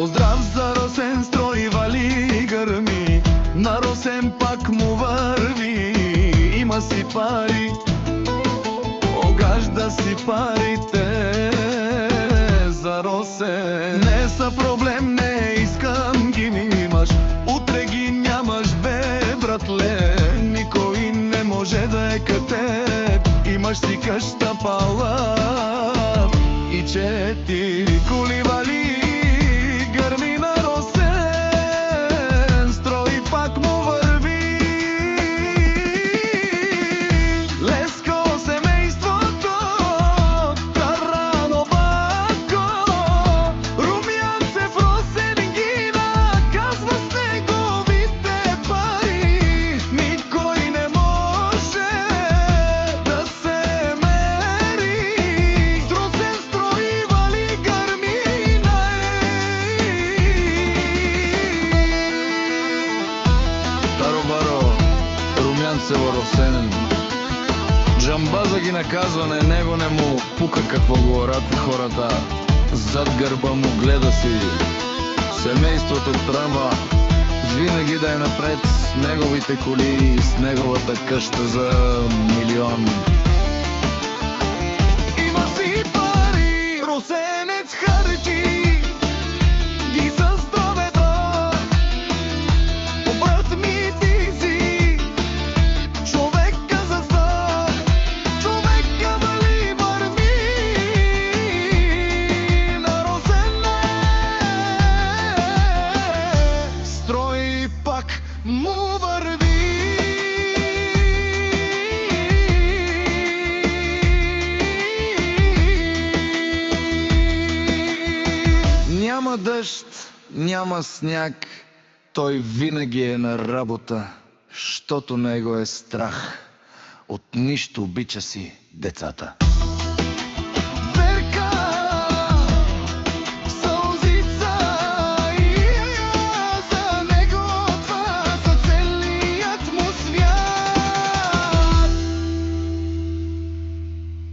Поздрав за Росен, строй, вали, гърми. На Росен пак му върви. Има си пари, огажда си парите. За Росен не са проблем, не искам ги ми имаш. Утре ги нямаш, бе, братле. Никой не може да е като теб. Имаш си къща пала и 4 коли, вали, гърми. На Росен строй, пак му върви. Леско семейството, Тарано бако, румянце в Росен гина, казва с неговите пари. Никой не може да се мери. С Росен строй, вали, гърмина Таро-баро, румянце в Росен. Джамбаза ги наказва, него не му пука какво говорят хората. Зад гърба му гледа си семейството тръмва. Винаги да е напред с неговите коли и с неговата къща за милион. Има си пари, русенец харчи ги за здравето. Брат ми, ти си човека за стар, човека, вали, върви. На Росен строй, пак му върви. Няма дъжд, няма сняг, той винаги е на работа, щото него е страх. От нищо обича си децата.